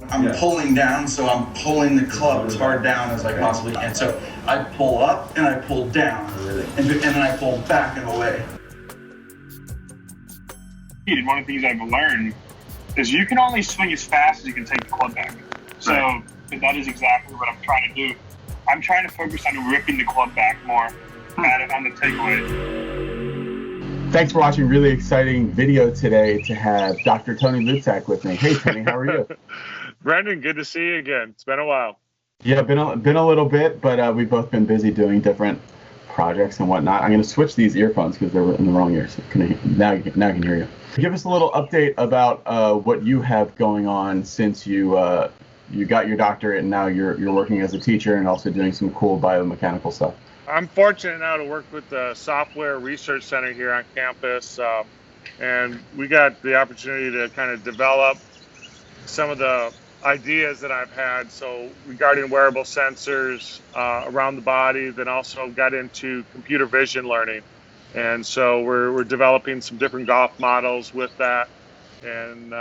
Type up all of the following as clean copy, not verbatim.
I'm pulling down, so I'm pulling the club as hard down as I possibly can. So I pull up and I pull down, and then I pull back and away. One of the things I've learned is you can only swing as fast as you can take the club back. So that is exactly what I'm trying to do. I'm trying to focus on ripping the club back more on the takeaway. Thanks for watching. Really exciting video today to have Dr. Tony Luczak with me. Hey, Tony, how are you? Brendan, good to see you again. It's been a while. Yeah, been a little bit, but we've both been busy doing different projects and whatnot. I'm going to switch these earphones because they're in the wrong ear. So now I can hear you. Give us a little update about what you have going on since you got your doctorate and now you're working as a teacher and also doing some cool biomechanical stuff. I'm fortunate now to work with the Software Research Center here on campus, and we got the opportunity to kind of develop some of the ideas that I've had. So regarding wearable sensors around the body, then also got into computer vision learning. And so we're developing some different golf models with that. And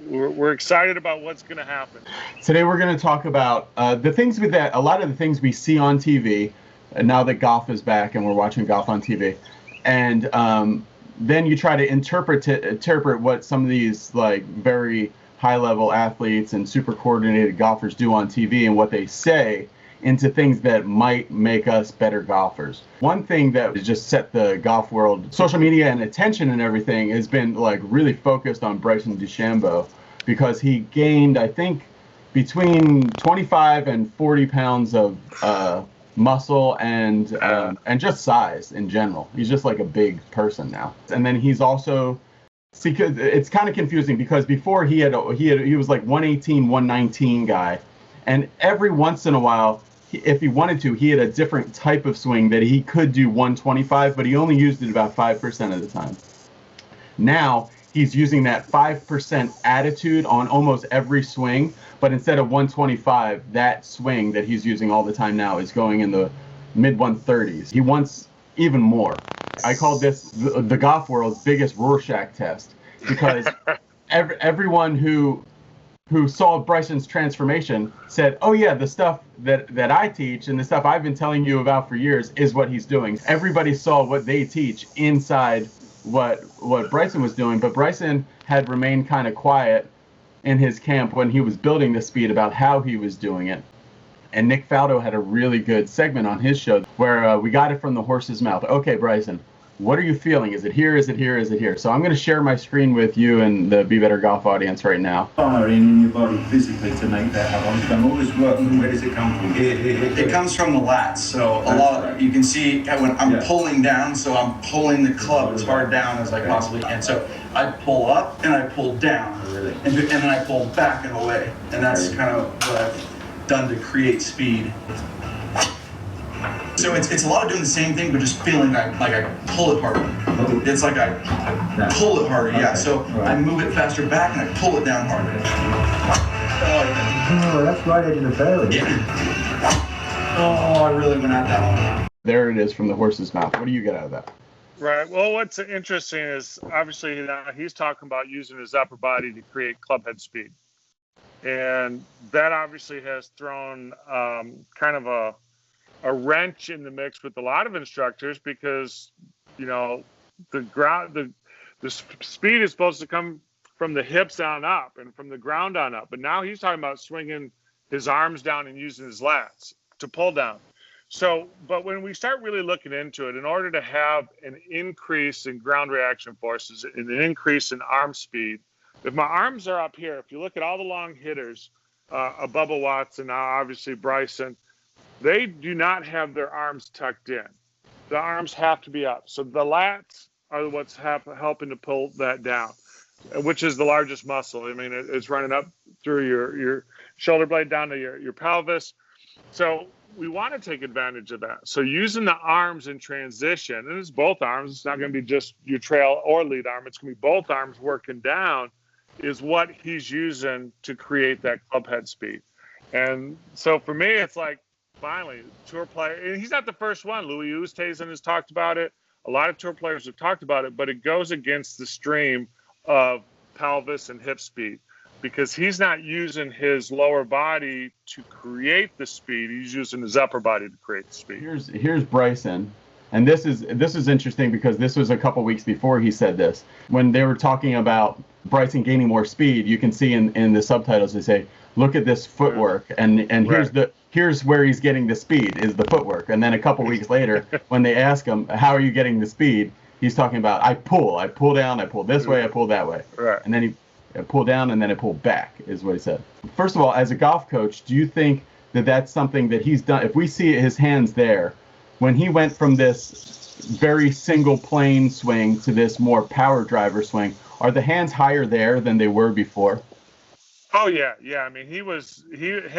we're excited about what's going to happen. Today we're going to talk about the things with that, a lot of the things we see on TV, and now that golf is back and we're watching golf on TV. And then you try to interpret what some of these like very high-level athletes and super coordinated golfers do on TV and what they say into things that might make us better golfers. One thing that has just set the golf world, social media and attention and everything, has been like really focused on Bryson DeChambeau, because he gained, I think, between 25 and 40 pounds of muscle and just size in general. He's just like a big person now. And then he's also, see, it's kind of confusing because before he was like 118, 119 guy, and every once in a while, if he wanted to, he had a different type of swing that he could do 125, but he only used it about 5% of the time. Now he's using that 5% attitude on almost every swing, but instead of 125, that swing that he's using all the time now is going in the mid 130s. He wants even more. I call this the golf world's biggest Rorschach test, because everyone who saw Bryson's transformation said, oh yeah, the stuff that I teach and the stuff I've been telling you about for years is what he's doing. Everybody saw what they teach inside what Bryson was doing, but Bryson had remained kind of quiet in his camp when he was building the speed about how he was doing it. And Nick Faldo had a really good segment on his show where we got it from the horse's mouth. Okay, Bryson, what are you feeling? Is it here? Is it here? Is it here? So I'm going to share my screen with you and the Be Better Golf audience right now. Firing in your body physically to make that happen. You've done all this work, but where does it come from? It comes from the lats. So a lot, you can see when I'm pulling down, so I'm pulling the club as hard down as I possibly can. So I pull up and I pull down, and then I pull back and away. And that's kind of what I've done to create speed. So it's a lot of doing the same thing, but just feeling like I pull it harder. It's like I pull it harder, yeah. So I move it faster back and I pull it down harder. Oh, that's right edge of the fairway. Yeah. Oh, I really went at that one. There it is from the horse's mouth. What do you get out of that? Right. Well, what's interesting is obviously he's talking about using his upper body to create club head speed. And that obviously has thrown kind of a wrench in the mix with a lot of instructors, because the speed is supposed to come from the hips on up and from the ground on up, but now he's talking about swinging his arms down and using his lats to pull down. So but when we start really looking into it, in order to have an increase in ground reaction forces and an increase in arm speed, if my arms are up here, if you look at all the long hitters, Bubba Watson, now obviously Bryson, they do not have their arms tucked in. The arms have to be up. So the lats are what's helping to pull that down, which is the largest muscle. I mean, it's running up through your shoulder blade down to your pelvis. So we want to take advantage of that. So using the arms in transition, and it's both arms, it's not going to be just your trail or lead arm, it's going to be both arms working down, is what he's using to create that club head speed. And so for me, it's like, finally, tour player, and he's not the first one. Louis Oosthuizen has talked about it. A lot of tour players have talked about it, but it goes against the stream of pelvis and hip speed. because he's not using his lower body to create the speed. He's using his upper body to create the speed. Here's Bryson, and this is interesting because this was a couple weeks before he said this. When they were talking about Bryson gaining more speed, you can see in the subtitles they say, "Look at this footwork," and here's where he's getting the speed is the footwork. And then a couple weeks later, when they ask him, "How are you getting the speed?" he's talking about, I pull down, I pull this way, I pull that way, and then I pull down and then I pull back, is what he said. First of all, as a golf coach, do you think that that's something that he's done? If we see his hands there, when he went from this very single plane swing to this more power driver swing, are the hands higher there than they were before? Oh yeah. I mean, him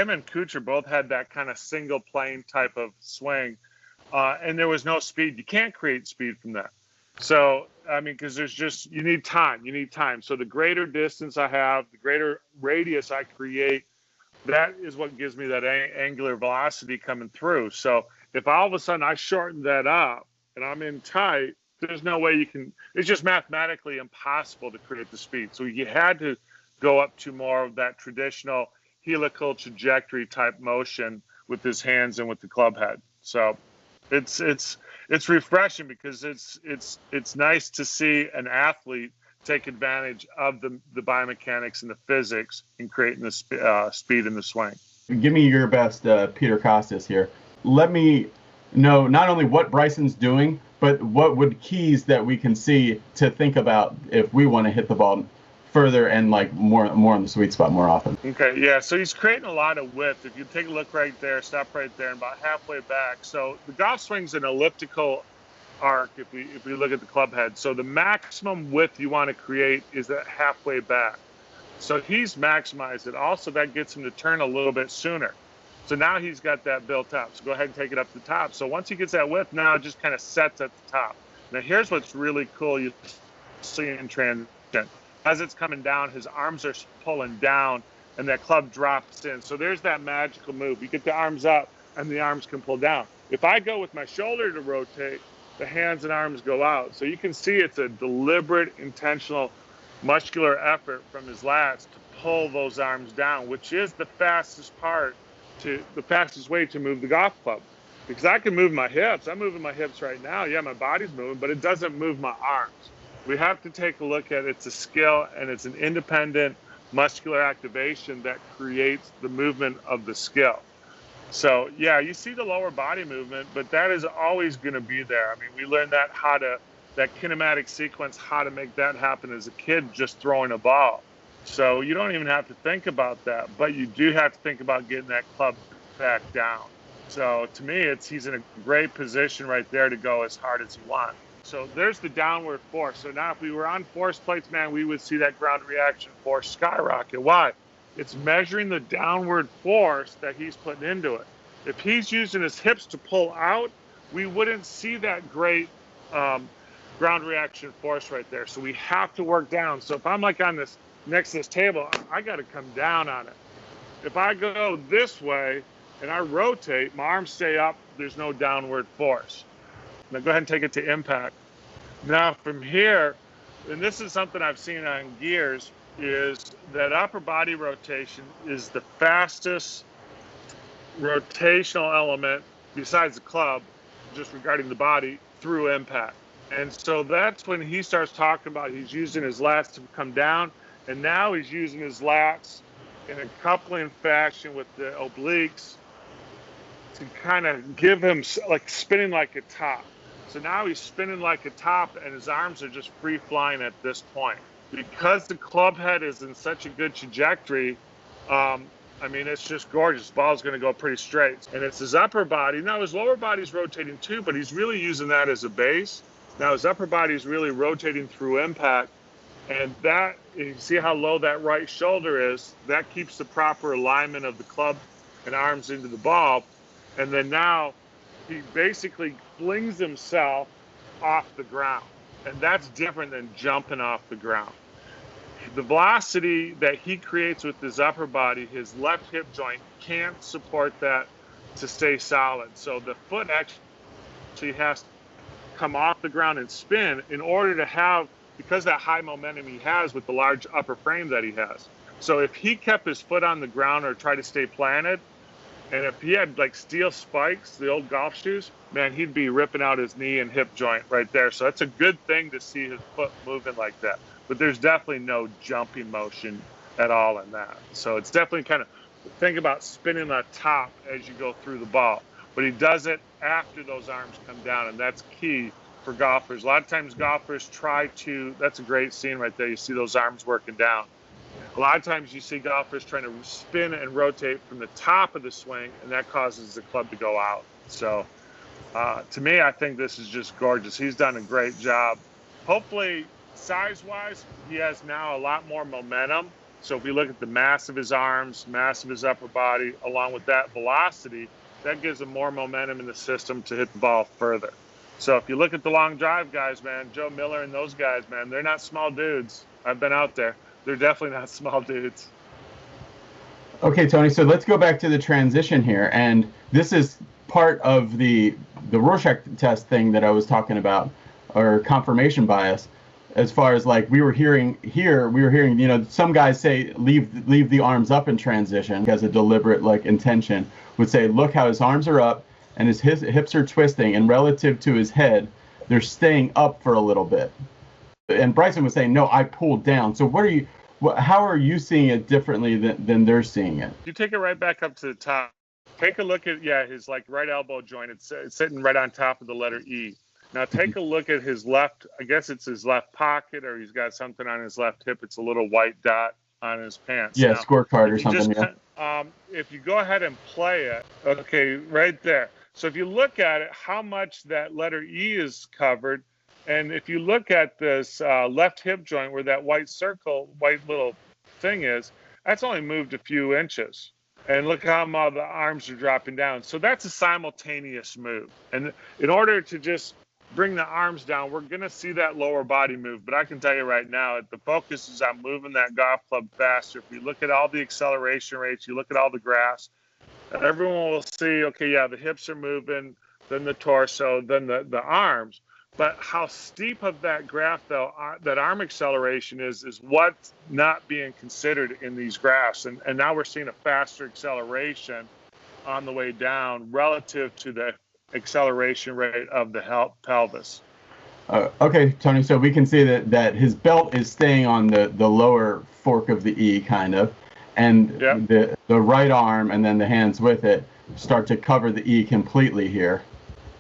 and Kuchar both had that kind of single plane type of swing, and there was no speed. You can't create speed from that. So, I mean, because you need time. So the greater distance I have, the greater radius I create, that is what gives me that angular velocity coming through. So if all of a sudden I shorten that up and I'm in tight, there's no way you can, it's just mathematically impossible to create the speed. So you had to go up to more of that traditional helical trajectory type motion with his hands and with the club head. So it's refreshing because it's nice to see an athlete take advantage of the biomechanics and the physics in creating the speed in the swing. Give me your best, Peter Costas here. Let me know not only what Bryson's doing, but what would keys that we can see to think about if we want to hit the ball further and like more on the sweet spot more often. Okay, yeah, so he's creating a lot of width. If you take a look right there, stop right there, and about halfway back. So the golf swing's an elliptical arc if we look at the club head. So the maximum width you want to create is that halfway back. So he's maximized it. Also, that gets him to turn a little bit sooner. So now he's got that built up. So go ahead and take it up to the top. So once he gets that width, now it just kind of sets at the top. Now here's what's really cool you see in transition. As it's coming down, his arms are pulling down and that club drops in. So there's that magical move. You get the arms up and the arms can pull down. If I go with my shoulder to rotate, the hands and arms go out. So you can see it's a deliberate, intentional, muscular effort from his lats to pull those arms down, which is the fastest way to move the golf club. Because I can move my hips. I'm moving my hips right now. Yeah, my body's moving, but it doesn't move my arms. We have to take a look at it's a skill and it's an independent muscular activation that creates the movement of the skill. So yeah, you see the lower body movement, but that is always going to be there. I mean, we learned that kinematic sequence, how to make that happen as a kid, just throwing a ball. So you don't even have to think about that, but you do have to think about getting that club back down. So to me, he's in a great position right there to go as hard as he wants. So there's the downward force. So now if we were on force plates, man, we would see that ground reaction force skyrocket. Why? It's measuring the downward force that he's putting into it. If he's using his hips to pull out, we wouldn't see that great ground reaction force right there. So we have to work down. So if I'm like on this next to this table, I got to come down on it. If I go this way and I rotate, my arms stay up, there's no downward force. Now go ahead and take it to impact. Now from here, and this is something I've seen on gears, is that upper body rotation is the fastest rotational element besides the club, just regarding the body, through impact. And so that's when he starts talking about he's using his lats to come down, and now he's using his lats in a coupling fashion with the obliques to kind of give him like spinning like a top. So now he's spinning like a top and his arms are just free flying at this point. Because the club head is in such a good trajectory, I mean, it's just gorgeous. The ball's going to go pretty straight. And it's his upper body. Now his lower body's rotating too, but he's really using that as a base. Now his upper body is really rotating through impact. And that, you see how low that right shoulder is, that keeps the proper alignment of the club and arms into the ball. And then now he basically flings himself off the ground. And that's different than jumping off the ground. The velocity that he creates with his upper body, his left hip joint can't support that to stay solid. So the foot actually has to come off the ground and spin in order to have, because that high momentum he has with the large upper frame that he has. So if he kept his foot on the ground or tried to stay planted, and if he had like steel spikes, the old golf shoes, man, he'd be ripping out his knee and hip joint right there. So that's a good thing to see his foot moving like that. But there's definitely no jumping motion at all in that. So it's definitely kind of, think about spinning on top as you go through the ball. But he does it after those arms come down, and that's key for golfers. A lot of times golfers try to, that's a great scene right there. You see those arms working down. A lot of times you see golfers trying to spin and rotate from the top of the swing, and that causes the club to go out. So to me, I think this is just gorgeous. He's done a great job. Hopefully, size-wise, he has now a lot more momentum. So if we look at the mass of his arms, mass of his upper body, along with that velocity, that gives him more momentum in the system to hit the ball further. So if you look at the long drive guys, man, Joe Miller and those guys, man, they're not small dudes. I've been out there. They're definitely not small dudes. Okay, Tony, so let's go back to the transition here. And this is part of the Rorschach test thing that I was talking about, or confirmation bias, as far as like we were hearing, you know, some guys say leave the arms up in transition as a deliberate like intention, would say, look how his arms are up and his hips are twisting, and relative to his head, they're staying up for a little bit. And Bryson was saying, no, I pulled down. So how are you seeing it differently than they're seeing it? You take it right back up to the top. Take a look at, his like right elbow joint. It's sitting right on top of the letter E. Now take a look at his left, I guess it's his left pocket, or he's got something on his left hip. It's a little white dot on his pants. Yeah, now, scorecard or something. If you go ahead and play it, okay, right there. So if you look at it, how much that letter E is covered, and if you look at this left hip joint where that white little thing is, that's only moved a few inches. And look how the arms are dropping down. So that's a simultaneous move. And in order to just bring the arms down, we're going to see that lower body move. But I can tell you right now, the focus is on moving that golf club faster. If you look at all the acceleration rates, you look at all the graphs, everyone will see, okay, yeah, the hips are moving, then the torso, then the arms. But how steep of that graph, though, that arm acceleration is what's not being considered in these graphs. And now we're seeing a faster acceleration on the way down relative to the acceleration rate of the pelvis. Okay, Tony, so we can see that his belt is staying on the lower fork of the E, kind of, and the right arm and then the hands with it start to cover the E completely here.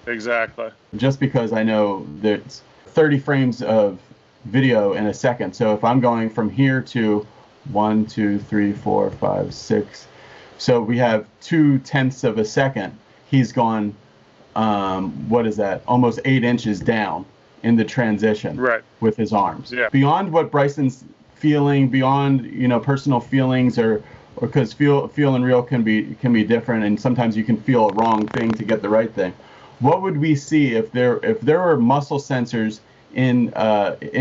Exactly. Just because I know there's 30 frames of video in a second. So if I'm going from here to 1, 2, 3, 4, 5, 6. So we have 0.2 of a second. He's gone, what is that? Almost 8 inches down in the transition with his arms. Yeah. Beyond what Bryson's feeling, beyond, you know, personal feelings, or because feel and real can be different, and sometimes you can feel a wrong thing to get the right thing. What would we see if there were muscle sensors in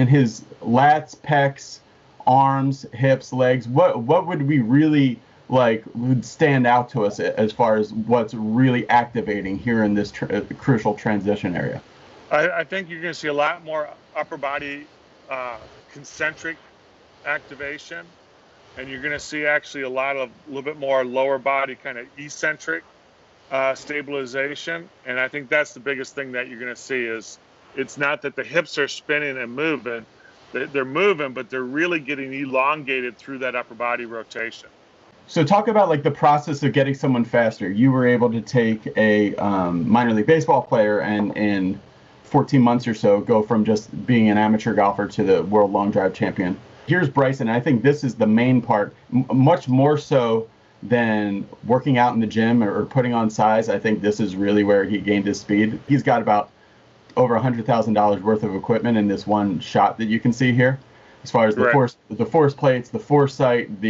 his lats, pecs, arms, hips, legs? What would we really would stand out to us as far as what's really activating here in this crucial transition area? I think you're going to see a lot more upper body concentric activation, and you're going to see actually a little bit more lower body kind of eccentric stabilization. And I think that's the biggest thing that you're going to see is it's not that the hips are spinning and moving. They're moving, but they're really getting elongated through that upper body rotation. So talk about like the process of getting someone faster. You were able to take a minor league baseball player and in 14 months or so go from just being an amateur golfer to the world long drive champion. Here's Bryson. I think this is the main part, much more so than working out in the gym or putting on size. I think this is really where he gained his speed. He's got about over $100,000 worth of equipment in this one shot that you can see here. As far as the force plates, the foresight,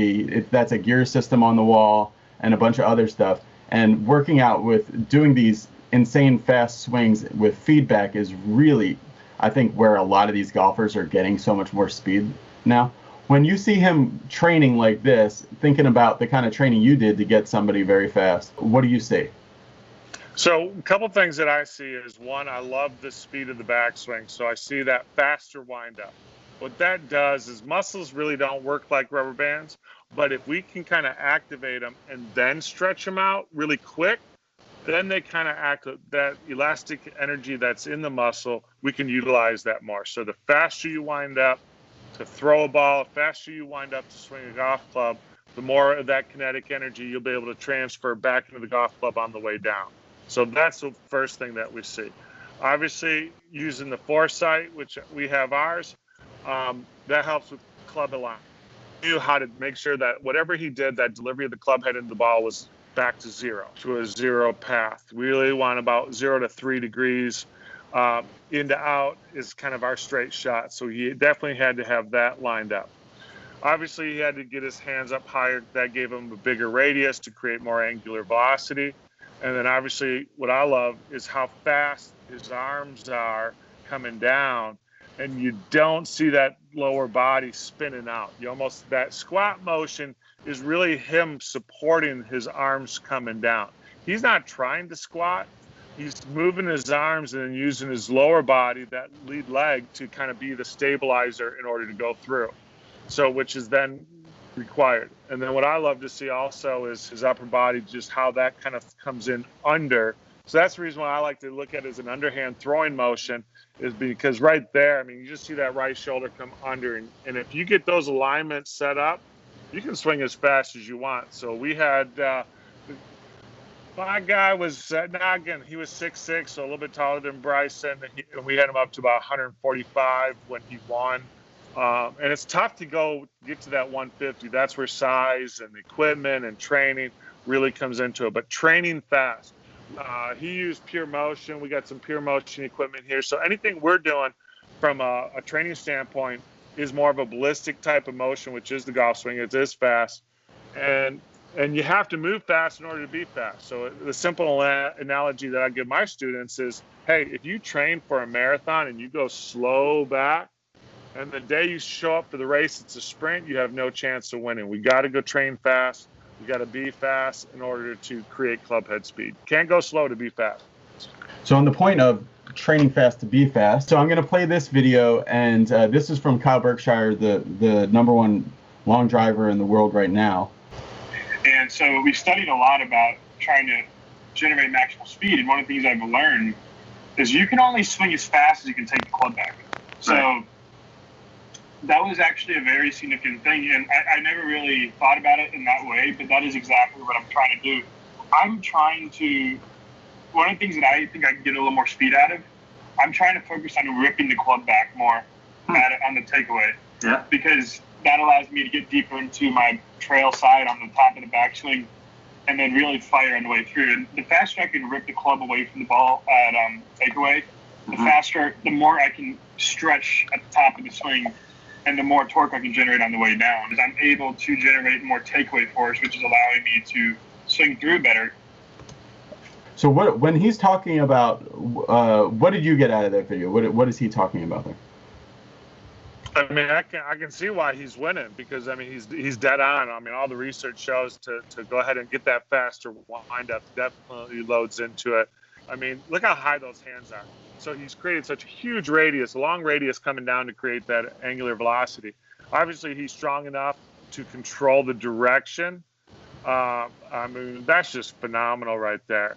that's a gear system on the wall, and a bunch of other stuff. And working out with doing these insane fast swings with feedback is really, I think, where a lot of these golfers are getting so much more speed now. When you see him training like this, thinking about the kind of training you did to get somebody very fast, what do you see? So a couple things that I see is, one, I love the speed of the backswing. So I see that faster windup. What that does is muscles really don't work like rubber bands, but if we can kind of activate them and then stretch them out really quick, then they kind of act, that elastic energy that's in the muscle, we can utilize that more. So the faster you wind up to throw a ball, the faster you wind up to swing a golf club, the more of that kinetic energy you'll be able to transfer back into the golf club on the way down. So that's the first thing that we see. Obviously, using the foresight, which we have ours, that helps with club alignment. He knew how to make sure that whatever he did, that delivery of the club head into the ball was back to zero, to a zero path. We really want about 0 to 3 degrees. In to out is kind of our straight shot. So he definitely had to have that lined up. Obviously, he had to get his hands up higher. That gave him a bigger radius to create more angular velocity. And then obviously what I love is how fast his arms are coming down, and you don't see that lower body spinning out. You almost, that squat motion is really him supporting his arms coming down. He's not trying to squat. He's moving his arms and then using his lower body, that lead leg, to kind of be the stabilizer in order to go through. So, which is then required. And then what I love to see also is his upper body, just how that kind of comes in under. So that's the reason why I like to look at it as an underhand throwing motion, is because right there, I mean, you just see that right shoulder come under. And if you get those alignments set up, you can swing as fast as you want. So we had, my guy was, now again, he was 6'6", so a little bit taller than Bryson. And we had him up to about 145 when he won. And it's tough to get to that 150. That's where size and equipment and training really comes into it. But training fast. He used pure motion. We got some pure motion equipment here. So anything we're doing from a training standpoint is more of a ballistic type of motion, which is the golf swing. It is fast. And you have to move fast in order to be fast. So the simple analogy that I give my students is, hey, if you train for a marathon and you go slow back, and the day you show up for the race, it's a sprint, you have no chance of winning. We got to go train fast. We got to be fast in order to create club head speed. Can't go slow to be fast. So on the point of training fast to be fast, so I'm going to play this video, and this is from Kyle Berkshire, the #1 long driver in the world right now. And so we studied a lot about trying to generate maximal speed. And one of the things I've learned is you can only swing as fast as you can take the club back. So right. That was actually a very significant thing. And I never really thought about it in that way, but that is exactly what I'm trying to do. I'm trying to, one of the things that I think I can get a little more speed out of, I'm trying to focus on ripping the club back more on the takeaway. Yeah. Because that allows me to get deeper into my trail side on the top of the backswing and then really fire on the way through. And the faster I can rip the club away from the ball at takeaway, the faster, the more I can stretch at the top of the swing and the more torque I can generate on the way down. Because I'm able to generate more takeaway force, which is allowing me to swing through better. So when he's talking about, what did you get out of that video? What is he talking about there? I mean, I can see why he's winning, because I mean he's dead on. I mean, all the research shows to go ahead and get that faster wind up definitely loads into it. I mean, look how high those hands are. So he's created such a huge radius, a long radius coming down to create that angular velocity. Obviously, he's strong enough to control the direction. I mean, that's just phenomenal right there.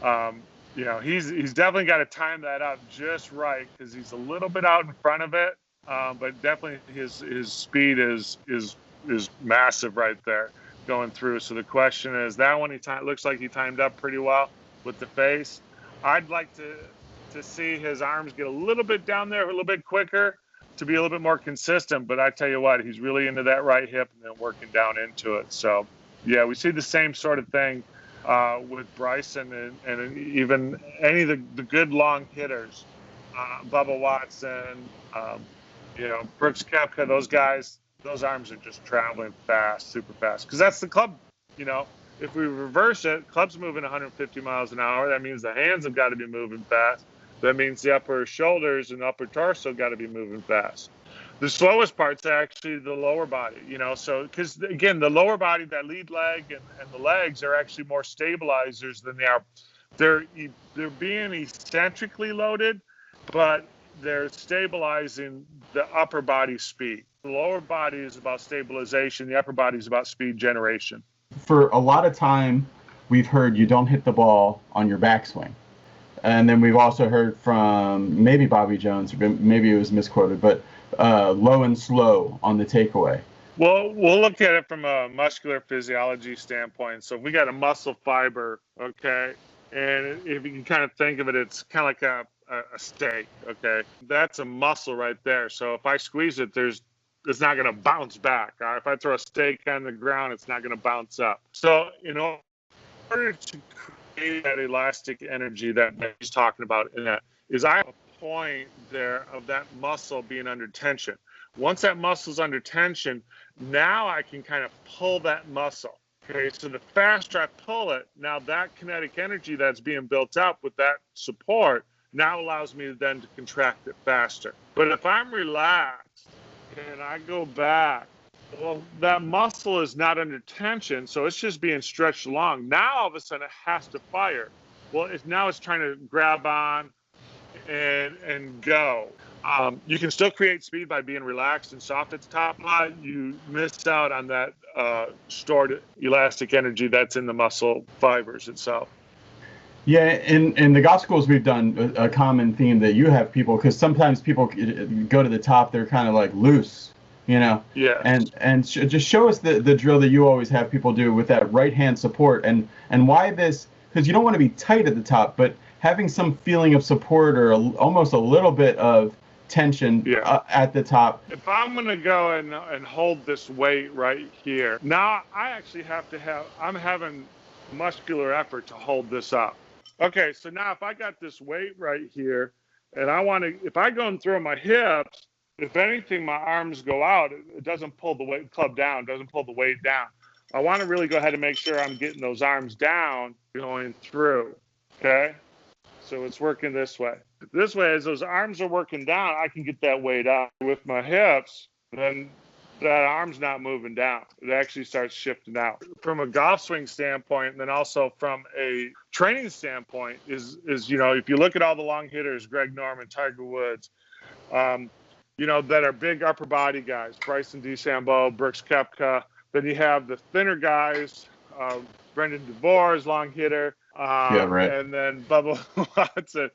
You know, he's definitely got to time that up just right, because he's a little bit out in front of it. But definitely his speed is massive right there going through. So the question is, that one looks like he timed up pretty well with the face. I'd like to see his arms get a little bit down there, a little bit quicker, to be a little bit more consistent. But I tell you what, he's really into that right hip and then working down into it. So yeah, we see the same sort of thing with Bryson and even any of the good long hitters, Bubba Watson, you know, Brooks Koepka, those guys, those arms are just traveling fast, super fast. Because that's the club, you know. If we reverse it, club's moving 150 miles an hour. That means the hands have got to be moving fast. That means the upper shoulders and upper torso got to be moving fast. The slowest part's actually the lower body, you know. So, because again, the lower body, that lead leg and the legs are actually more stabilizers than they are. They're being eccentrically loaded, but they're stabilizing the upper body speed. The lower body is about stabilization. The upper body is about speed generation. For a lot of time, we've heard you don't hit the ball on your backswing. And then we've also heard from maybe Bobby Jones, or maybe it was misquoted, but low and slow on the takeaway. Well, we'll look at it from a muscular physiology standpoint. So if we got a muscle fiber, okay, and if you can kind of think of it, it's kind of like a steak, okay? That's a muscle right there. So if I squeeze it, it's not going to bounce back. If I throw a steak on the ground, it's not going to bounce up. So in order to create that elastic energy that he's talking about in that, is I have a point there of that muscle being under tension. Once that muscle's under tension, now I can kind of pull that muscle. Okay, so the faster I pull it, now that kinetic energy that's being built up with that support now allows me then to contract it faster. But if I'm relaxed and I go back, well, that muscle is not under tension, so it's just being stretched along. Now all of a sudden it has to fire. Well, now it's trying to grab on and go. You can still create speed by being relaxed and soft at the top, but you miss out on that stored elastic energy that's in the muscle fibers itself. Yeah, in the golf schools we've done a common theme that you have people, because sometimes people go to the top, they're kind of like loose, you know. Yeah. And just show us the drill that you always have people do with that right hand support, and why this, because you don't want to be tight at the top, but having some feeling of support or almost a little bit of tension at the top. If I'm going to go and hold this weight right here, now I actually I'm having muscular effort to hold this up. Okay, so now if I got this weight right here, and if I go and throw my hips, if anything, my arms go out, it doesn't pull the club down, doesn't pull the weight down. I want to really go ahead and make sure I'm getting those arms down going through, okay? So it's working this way. This way, as those arms are working down, I can get that weight up. With my hips, then that arm's not moving down. It actually starts shifting out. From a golf swing standpoint, and then also from a training standpoint, is if you look at all the long hitters, Greg Norman, Tiger Woods, that are big upper body guys, Bryson DeChambeau, Brooks Koepka. Then you have the thinner guys, Brendan DeVore's long hitter. And then Bubba Watson,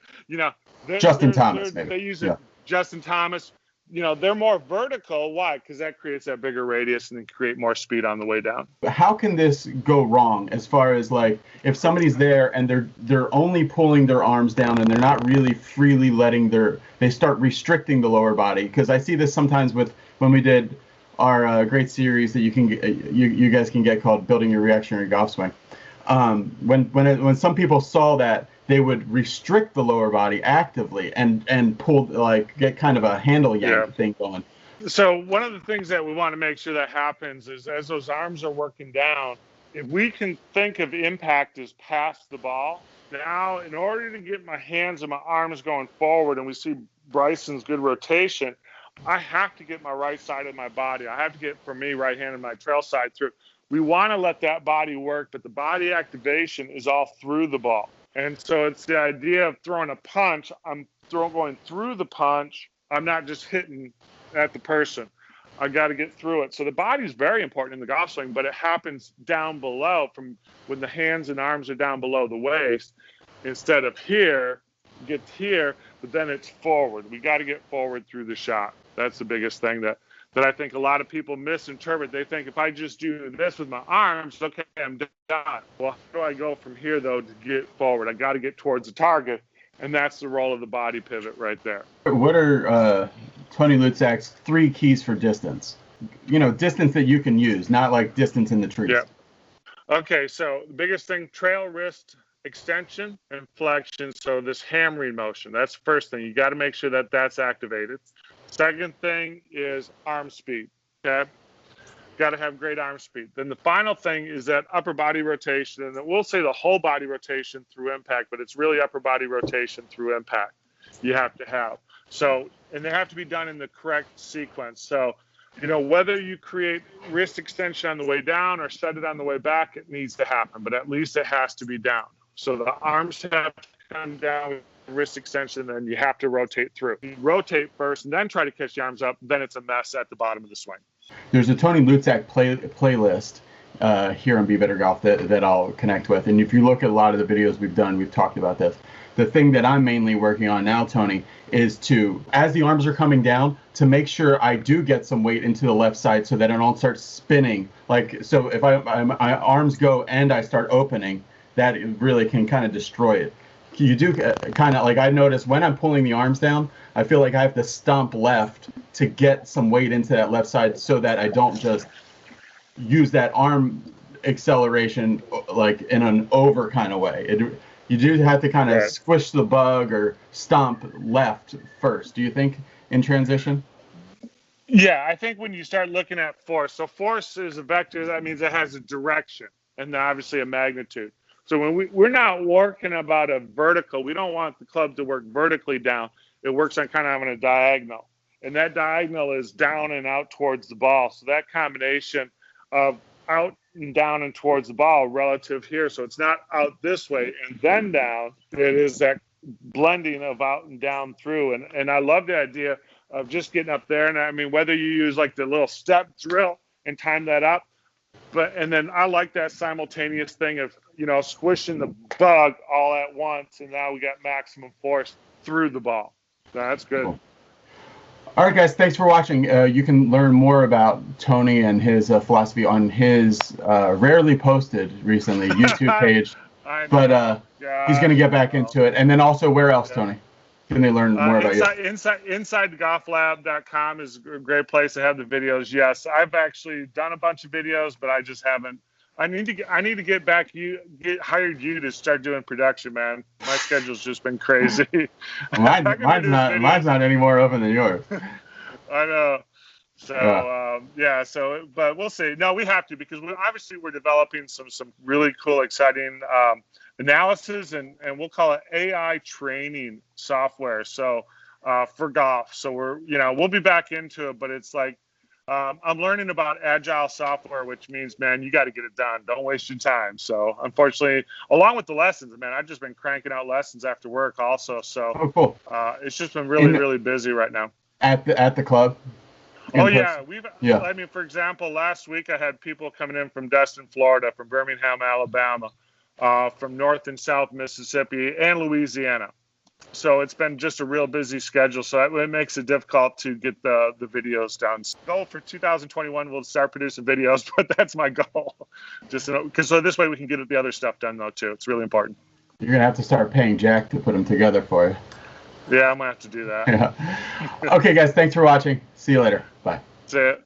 Justin Thomas, maybe. They use it. Justin Thomas, they're more vertical. Why? Because that creates that bigger radius and then create more speed on the way down. How can this go wrong as far as like if somebody's there and they're only pulling their arms down and they're not really freely letting they start restricting the lower body? Because I see this sometimes when we did our great series that you guys can get called Building Your Reactionary Golf Swing. When some people saw that, they would restrict the lower body actively and pull, get kind of a handle yank thing going. So one of the things that we want to make sure that happens is as those arms are working down, if we can think of impact as past the ball, now in order to get my hands and my arms going forward, and we see Bryson's good rotation, I have to get my right side of my body. I have to get, for me, right hand and my trail side through. We want to let that body work, but the body activation is all through the ball. And so it's the idea of throwing a punch. I'm going through the punch. I'm not just hitting at the person. I got to get through it. So the body is very important in the golf swing, but it happens down below from when the hands and arms are down below the waist. Instead of here, get here, but then it's forward. We got to get forward through the shot. That's the biggest thing that I think a lot of people misinterpret. They think if I just do this with my arms, okay, I'm done. Well, how do I go from here, though, to get forward? I got to get towards the target, and that's the role of the body pivot right there. What are Tony Luczak's 3 keys for distance? Distance that you can use, not like distance in the trees. Yeah. Okay, so the biggest thing, trail wrist extension and flexion. So this hammering motion, that's the first thing. You got to make sure that that's activated. Second thing is arm speed, okay? Got to have great arm speed. Then the final thing is that upper body rotation, and we'll say the whole body rotation through impact, but it's really upper body rotation through impact you have to have. So, and they have to be done in the correct sequence. So, whether you create wrist extension on the way down or set it on the way back, it needs to happen, but at least it has to be down. So the arms have to come down wrist extension, then you have to rotate through. You rotate first and then try to catch the arms up, then it's a mess at the bottom of the swing. There's a Tony Luczak playlist here on Be Better Golf that I'll connect with. And if you look at a lot of the videos we've done, we've talked about this. The thing that I'm mainly working on now, Tony, is to, as the arms are coming down, to make sure I do get some weight into the left side so that I don't start spinning. Like, so if my arms go and I start opening, that really can kind of destroy it. You do kind of, like I notice when I'm pulling the arms down, I feel like I have to stomp left to get some weight into that left side so that I don't just use that arm acceleration like in an over kind of way. You do have to kind of squish the bug or stomp left first. Do you think in transition? Yeah, I think when you start looking at force, so force is a vector. That means it has a direction and obviously a magnitude. So when we're not working about a vertical, we don't want the club to work vertically down. It works on kind of having a diagonal. And that diagonal is down and out towards the ball. So that combination of out and down and towards the ball relative here. So it's not out this way and then down. It is that blending of out and down through. And I love the idea of just getting up there. And I mean, whether you use like the little step drill and time that up, and then I like that simultaneous thing of, squishing the bug all at once. And now we got maximum force through the ball. So that's good. Cool. All right, guys, thanks for watching. You can learn more about Tony and his philosophy on his rarely posted recently YouTube page. But he's going to get back into it. And then also, where else, Tony? Can they learn more about you? InsideGolfLab.com is a great place to have the videos. Yes, I've actually done a bunch of videos, but I just haven't. I need to get back. Hired you to start doing production, man. My schedule's just been crazy. mine's not any more open than yours. I know. So but we'll see. No, we have to, because we're developing some really cool, exciting analysis and we'll call it AI training software. So for golf. So we'll be back into it, but it's like I'm learning about agile software, which means, man, you got to get it done. Don't waste your time. So unfortunately, along with the lessons, man, I've just been cranking out lessons after work also. So cool. It's just been really busy right now. At the club? I mean, for example, last week I had people coming in from Destin, Florida, from Birmingham, Alabama, from North and South Mississippi, and Louisiana. So it's been just a real busy schedule. So it makes it difficult to get the videos done. Goal for 2021, we'll start producing videos, but that's my goal. Just because so this way we can get the other stuff done though too. It's really important. You're gonna have to start paying Jack to put them together for you. Yeah, I'm gonna have to do that. Yeah. Okay, guys, thanks for watching. See you later. Bye. That's it.